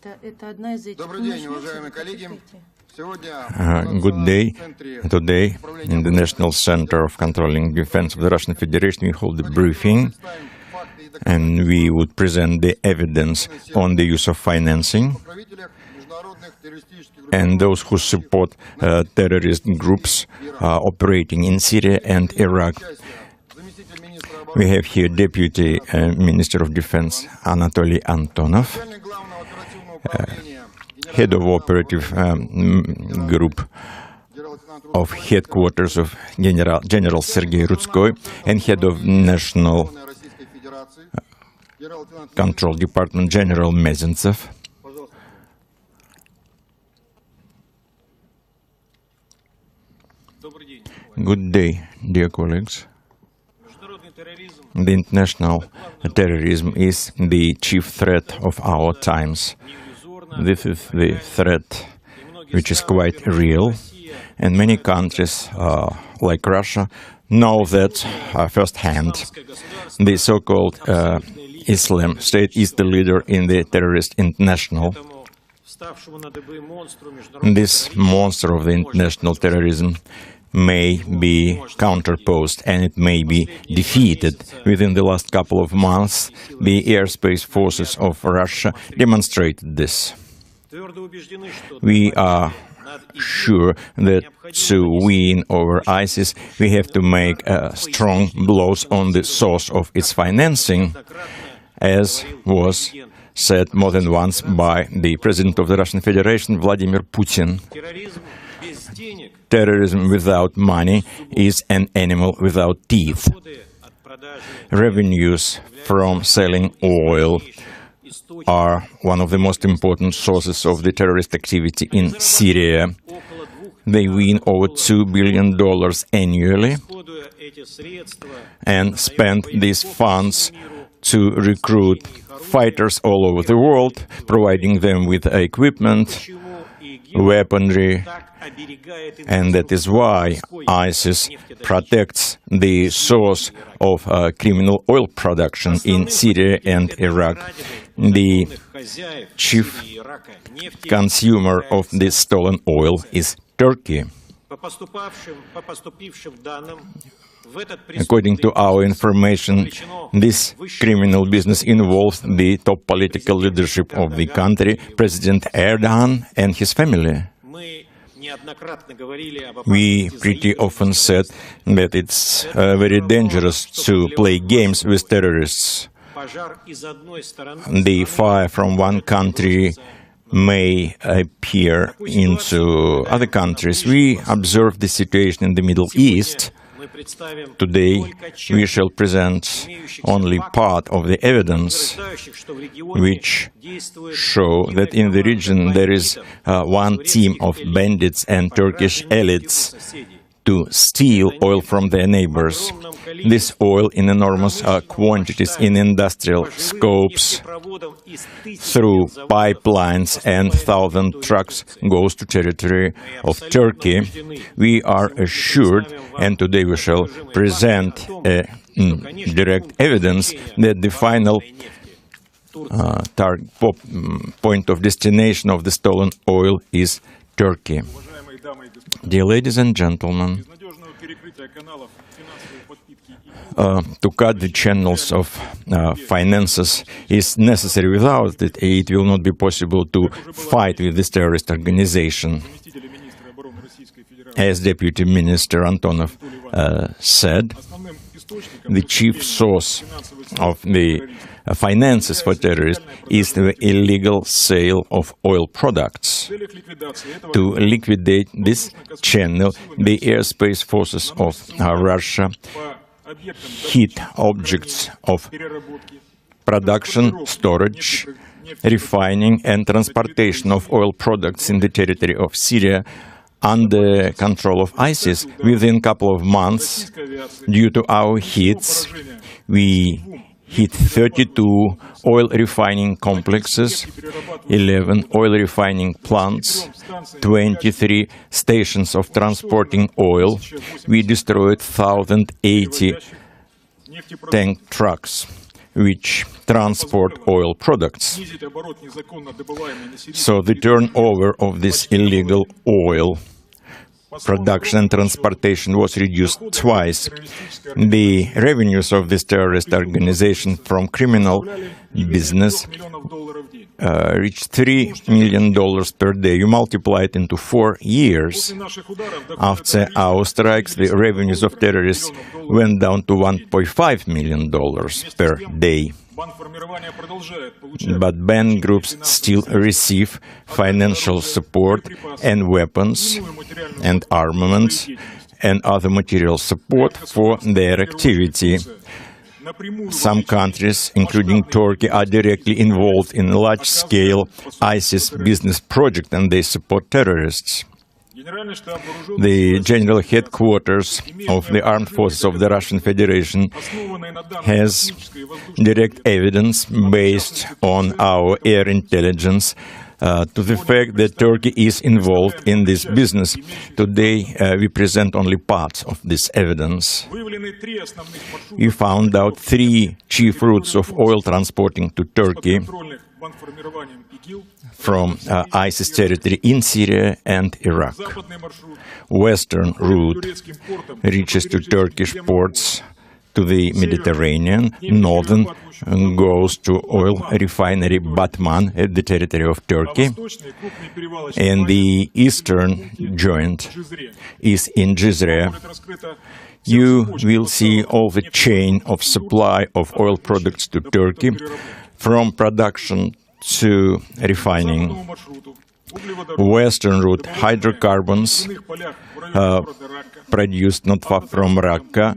Good day. Today, in the National Center of Controlling Defense of the Russian Federation, we hold a briefing, and we would present the evidence on the use of financing and those who support terrorist groups operating in Syria and Iraq. We have here Deputy Minister of Defense Anatoly Antonov, Head of Operative Group of Headquarters of General Sergei Rudskoy, and Head of National Control Department General Mezentsev. Good day, dear colleagues. The international terrorism is the chief threat of our times. This is the threat which is quite real, and many countries, like Russia, know that firsthand. The so-called Islam State is the leader in the terrorist international. This monster of the international terrorism may be counterposed and it may be defeated. Within the last couple of months, the airspace forces of Russia demonstrated this. We are sure that to win over ISIS, we have to make strong blows on the source of its financing, as was said more than once by the President of the Russian Federation, Vladimir Putin. Terrorism without money is an animal without teeth. Revenues from selling oil are one of the most important sources of the terrorist activity in Syria. They win over $2 billion annually and spend these funds to recruit fighters all over the world, providing them with equipment, weaponry, and that is why ISIS protects the source of criminal oil production in Syria and Iraq. The chief consumer of this stolen oil is Turkey. According to our information, this criminal business involves the top political leadership of the country, President Erdogan and his family. We pretty often said that it's very dangerous to play games with terrorists. The fire from one country may appear into other countries. We observe the situation in the Middle East. Today, we shall present only part of the evidence which show that in the region there is one team of bandits and Turkish elites to steal oil from their neighbors. This oil in enormous quantities in industrial scopes through pipelines and 1,000 trucks goes to territory of Turkey. We are assured, and today we shall present direct evidence that the final point of destination of the stolen oil is Turkey. Dear ladies and gentlemen, to cut the channels of finances is necessary. Without it, it will not be possible to fight with this terrorist organization. As Deputy Minister Antonov said, the chief source of the finances for terrorists is the illegal sale of oil products. To liquidate this channel, the airspace forces of Russia hit objects of production, storage, refining and transportation of oil products in the territory of Syria under control of ISIS. Within a couple of months, due to our hits, we hit 32 oil refining complexes, 11 oil refining plants, 23 stations of transporting oil. We destroyed 1,080 tank trucks. which transport oil products. So the turnover of this illegal oil production and transportation was reduced twice. The revenues of this terrorist organization from criminal business reached $3 million per day. You multiply it into 4 years. After our strikes, the revenues of terrorists went down to $1.5 million per day. But banned groups still receive financial support and weapons and armaments and other material support for their activity. Some countries, including Turkey, are directly involved in a large-scale ISIS business project, and they support terrorists. The General Headquarters of the Armed Forces of the Russian Federation has direct evidence based on our air intelligence to the fact that Turkey is involved in this business. Today, we present only parts of this evidence. We found out 3 chief routes of oil transporting to Turkey from ISIS territory in Syria and Iraq. Western route reaches to Turkish ports to the Mediterranean. Northern goes to oil refinery Batman at the territory of Turkey. And the eastern joint is in Jizre. You will see all the chain of supply of oil products to Turkey, from production to refining. Western route, hydrocarbons produced not far from Raqqa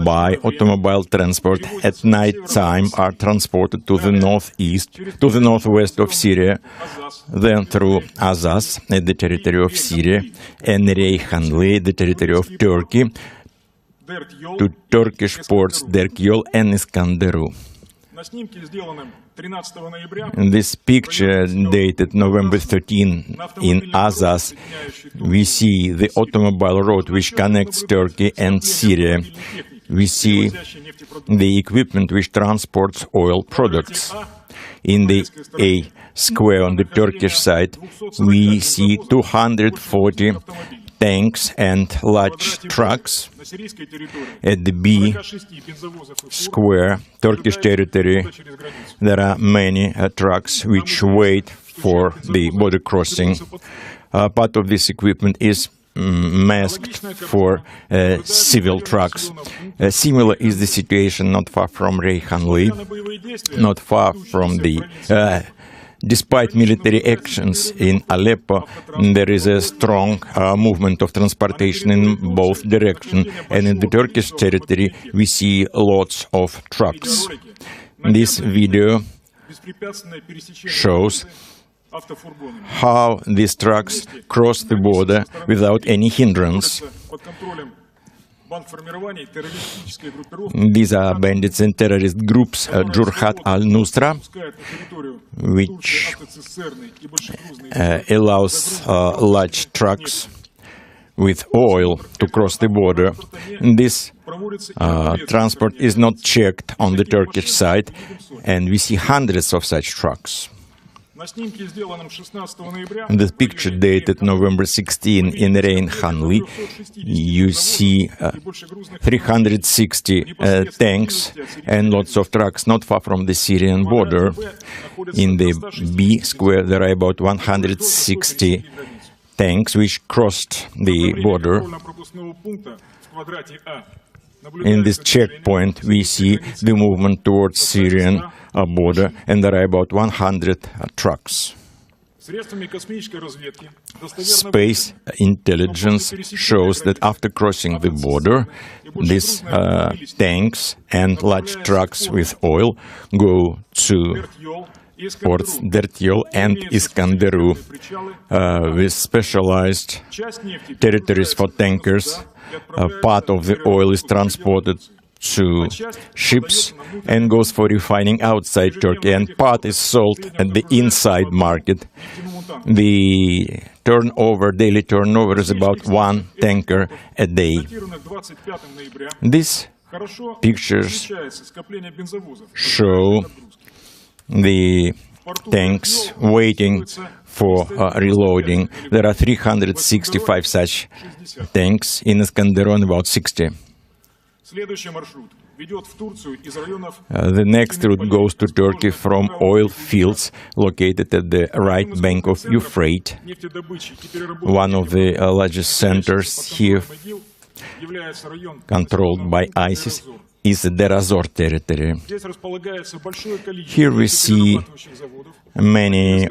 by automobile transport at night time are transported to the northwest of Syria, then through Azaz at the territory of Syria and Reyhanli, the territory of Turkey, to Turkish ports Derkyol and Iskanderun. In this picture, dated November 13, in Azaz, we see the automobile road which connects Turkey and Syria. We see the equipment which transports oil products. In the A square on the Turkish side, we see 240 tanks and large trucks. At the B square, Turkish territory, there are many trucks which wait for the border crossing. Part of this equipment is masked for civil trucks. Similar is the situation not far from Reyhanli, not far from the... Despite military actions in Aleppo, there is a strong movement of transportation in both directions, and in the Turkish territory we see lots of trucks. This video shows how these trucks cross the border without any hindrance. These are bandits and terrorist groups, Jurhat al-Nusra, which allows large trucks with oil to cross the border. This transport is not checked on the Turkish side, and we see hundreds of such trucks. In the picture dated November 16 in Reyhanli, you see 360 tanks and lots of trucks not far from the Syrian border. In the B square, there are about 160 tanks which crossed the border. In this checkpoint, we see the movement towards Syrian border, and there are about 100 trucks. Space intelligence shows that after crossing the border, these tanks and large trucks with oil go to ports Dertyol and Iskanderun with specialized territories for tankers. Part of the oil is transported to ships and goes for refining outside Turkey, and part is sold at the inside market. The daily turnover is about 1 tanker a day. This pictures show the tanks waiting for reloading. There are 365 such tanks in Iskenderun, about 60. The next route goes to Turkey from oil fields located at the right bank of Euphrates. One of the largest centers here, controlled by ISIS, is the Deir ez-Zor territory. Here we see many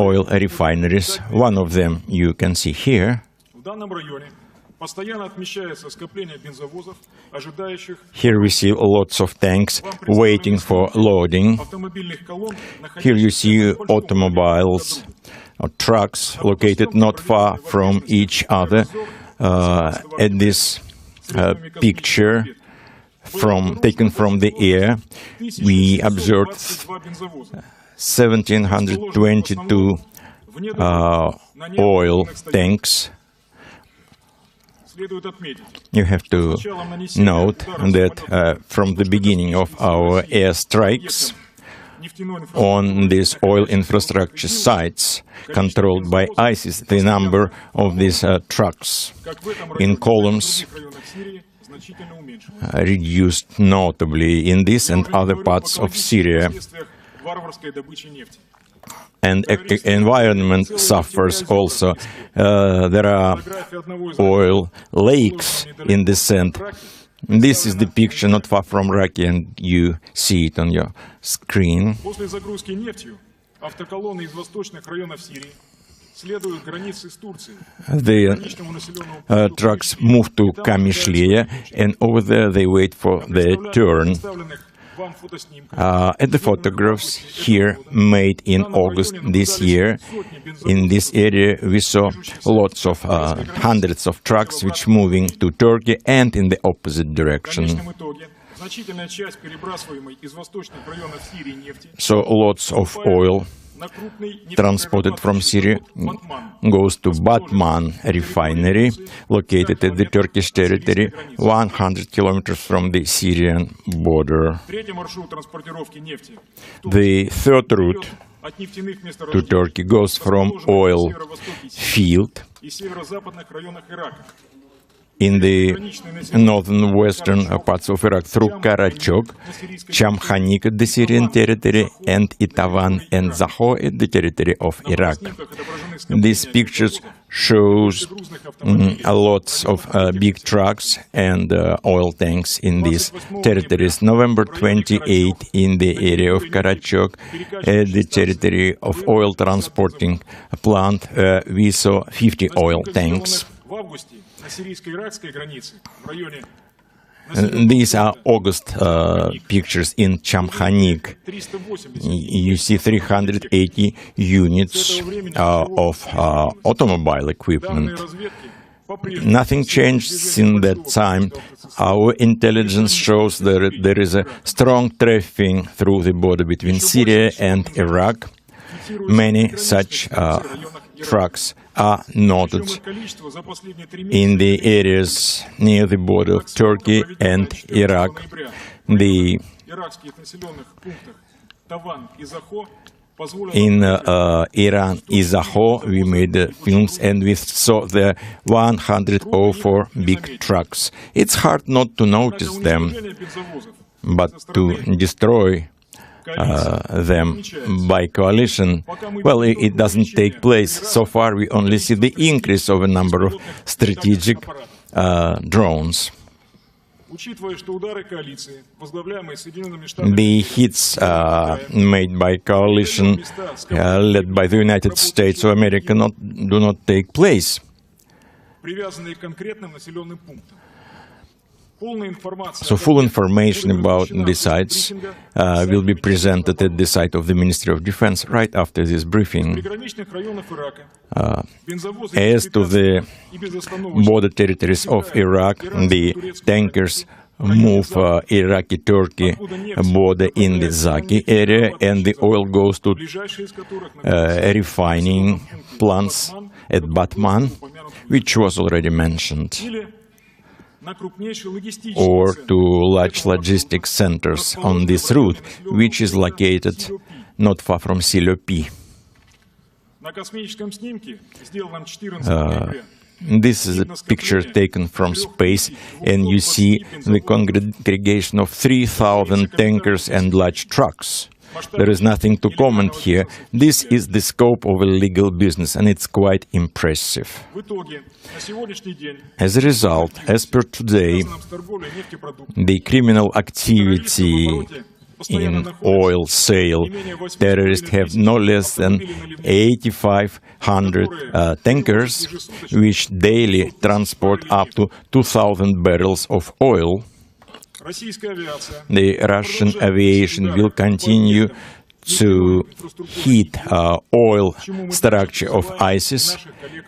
oil refineries. One of them you can see here. Here we see lots of tanks waiting for loading. Here you see automobiles or trucks located not far from each other. At this picture taken from the air, we observed 1,722 oil tanks. You have to note that from the beginning of our airstrikes on these oil infrastructure sites controlled by ISIS, the number of these trucks in columns reduced notably in this and other parts of Syria. And environment suffers also. There are oil lakes in the sand. This is the picture not far from Raqqa, and you see it on your screen. The trucks move to Kamishliya, and over there they wait for their turn. At the photographs here made in August this year, in this area we saw lots of hundreds of trucks which moving to Turkey and in the opposite direction. So lots of oil transported from Syria goes to Batman refinery, located at the Turkish territory, 100 kilometers from the Syrian border. The third route to Turkey goes from oil field in the northern western parts of Iraq through Karachok, Chamkhanik at the Syrian territory, and Itavan and Zaho at the territory of Iraq. These pictures shows lots of big trucks and oil tanks in these territories. November 28 in the area of Karachok, at the territory of oil transporting plant, we saw 50 oil tanks. These are August pictures in Chamkhanik. You see 380 units of automobile equipment. Nothing changed since that time. Our intelligence shows that there is a strong trafficking through the border between Syria and Iraq. Many such trucks are noted in the areas near the border of Turkey and Iraq. In Iran, Izaho, we made films and we saw the 104 big trucks. It's hard not to notice them, but to destroy them by coalition, well, it doesn't take place. So far, we only see the increase of a number of strategic drones. The hits made by coalition led by the United States of America do not take place. So full information about the sites will be presented at the site of the Ministry of Defense right after this briefing. As to the border territories of Iraq, the tankers move Iraqi-Turkey border in the Zaki area, and the oil goes to refining plants at Batman, which was already mentioned. or to large logistics centers on this route, which is located not far from Syria. This is a picture taken from space, and you see the congregation of 3,000 tankers and large trucks. There is nothing to comment here. This is the scope of illegal business, and it's quite impressive. As a result, as per today, the criminal activity in oil sale, terrorists have no less than 8,500 tankers, which daily transport up to 2,000 barrels of oil. The Russian aviation will continue to hit oil structure of ISIS,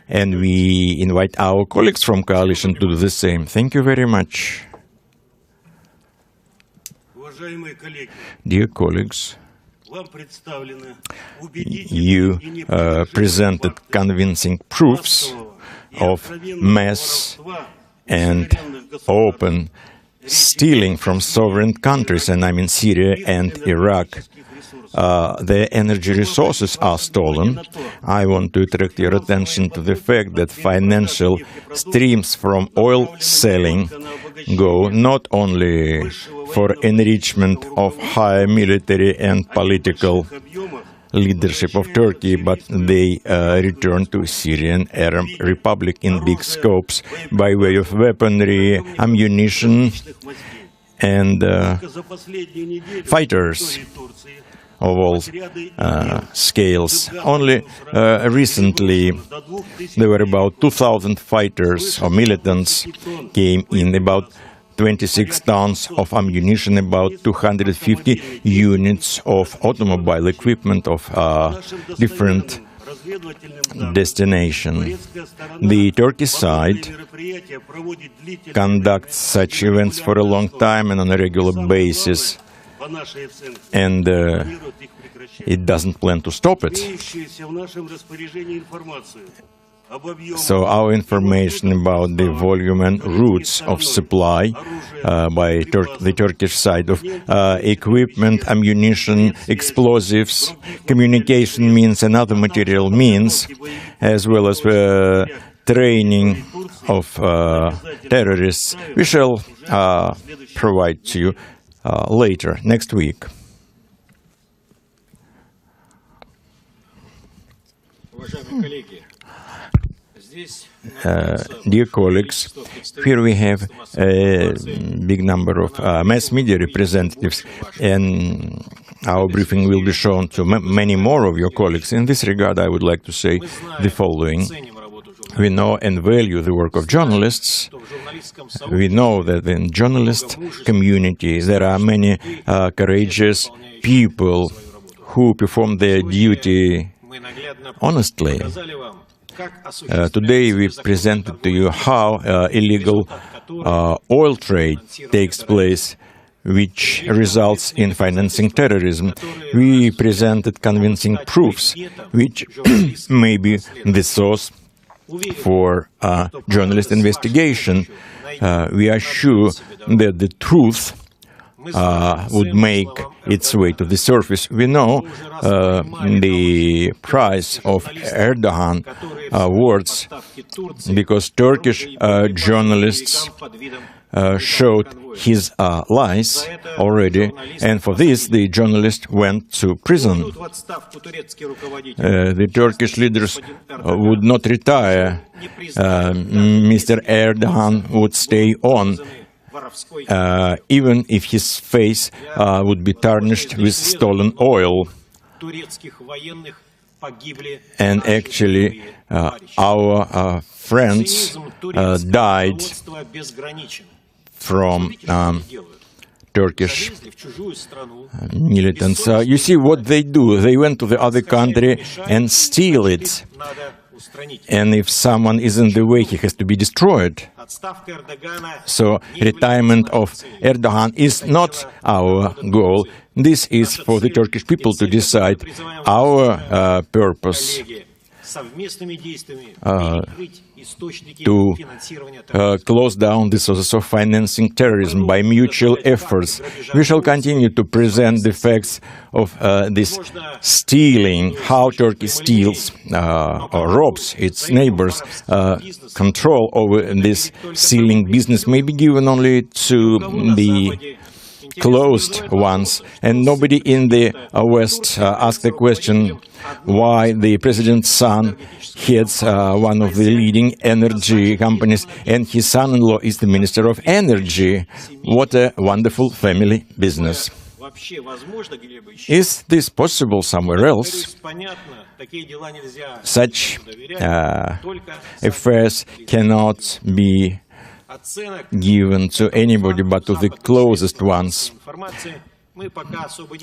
and we invite our colleagues from coalition to do the same. Thank you very much. Dear colleagues, you presented convincing proofs of mass and open stealing from sovereign countries, and I mean Syria and Iraq. Their energy resources are stolen. I want to attract your attention to the fact that financial streams from oil selling go not only for enrichment of high military and political leadership of Turkey, but they return to Syrian Arab Republic in big scopes by way of weaponry, ammunition, and fighters of all scales. Only recently, there were about 2,000 fighters or militants came in, about 26 tons of ammunition, about 250 units of automobile equipment of different destination. The Turkish side conducts such events for a long time and on a regular basis, and it doesn't plan to stop it. So our information about the volume and routes of supply by the Turkish side of equipment, ammunition, explosives, communication means and other material means, as well as training of terrorists, we shall provide to you later, next week. Dear colleagues, here we have a big number of mass media representatives, and our briefing will be shown to many more of your colleagues. In this regard, I would like to say the following. We know and value the work of journalists. We know that in journalist community there are many courageous people who perform their duty honestly. Today we presented to you how illegal oil trade takes place, which results in financing terrorism. We presented convincing proofs, which may be the source for journalist investigation. We are sure that the truth would make its way to the surface. We know the price of Erdogan words because Turkish journalists showed his lies already, and for this the journalist went to prison. The Turkish leaders would not retire. Mr. Erdogan would stay on, even if his face would be tarnished with stolen oil. And actually, our friends died from Turkish militants. You see what they do. They went to the other country and steal it. And if someone is in the way, he has to be destroyed. So retirement of Erdogan is not our goal. This is for the Turkish people to decide. Our purpose to close down the sources of financing terrorism by mutual efforts. We shall continue to present the facts of this stealing, how Turkey steals or robs its neighbors. Control over this stealing business may be given only to the closed ones, and nobody in the West asked the question why the president's son heads one of the leading energy companies and his son-in-law is the Minister of Energy. What a wonderful family business. Is this possible somewhere else? Such affairs cannot be given to anybody but to the closest ones.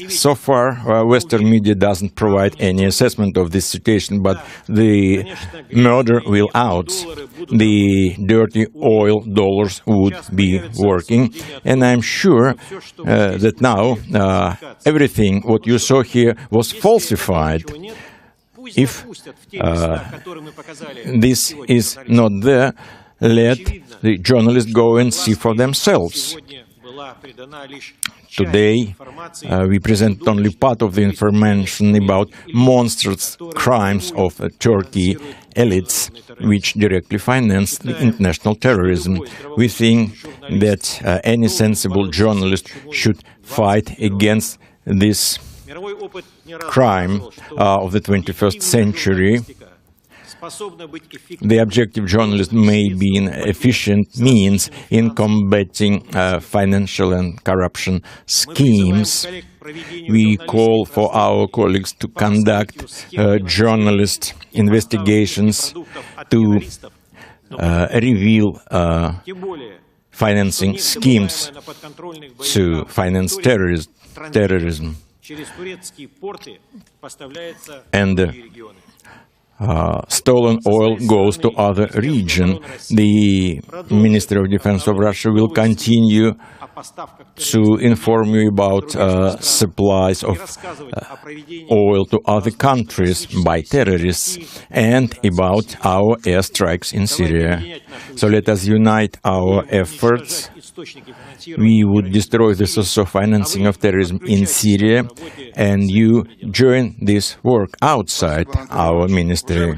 So far, Western media doesn't provide any assessment of this situation, but the murder will out. The dirty oil dollars would be working, and I'm sure that now everything what you saw here was falsified. If this is not there, let the journalists go and see for themselves. Today, we present only part of the information about monstrous crimes of Turkey elites, which directly finance the international terrorism. We think that any sensible journalist should fight against this crime of the 21st century. The objective journalist may be an efficient means in combating financial and corruption schemes. We call for our colleagues to conduct journalist investigations to reveal financing schemes to finance terrorism. And stolen oil goes to other region. The Ministry of Defense of Russia will continue to inform you about supplies of oil to other countries by terrorists and about our airstrikes in Syria. So let us unite our efforts. We would destroy the source of financing of terrorism in Syria, and you join this work outside our ministry.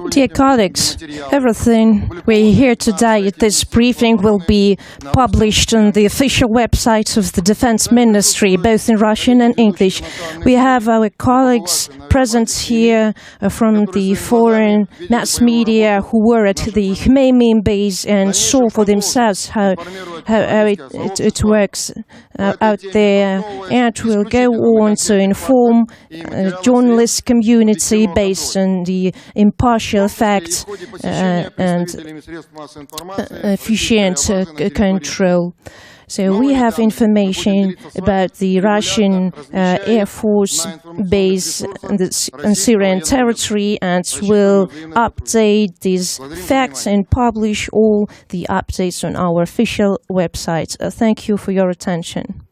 Dear colleagues, everything we hear today at this briefing will be published on the official website of the Defense Ministry, both in Russian and English. We have our colleagues present here from the foreign mass media who were at the Khmeimim base and saw for themselves how it works out there, and will go on to inform the journalist community based on the impartial facts and efficient control. So we have information about the Russian Air Force base on Syrian territory, and will update these facts and publish all the updates on our official website. Thank you for your attention.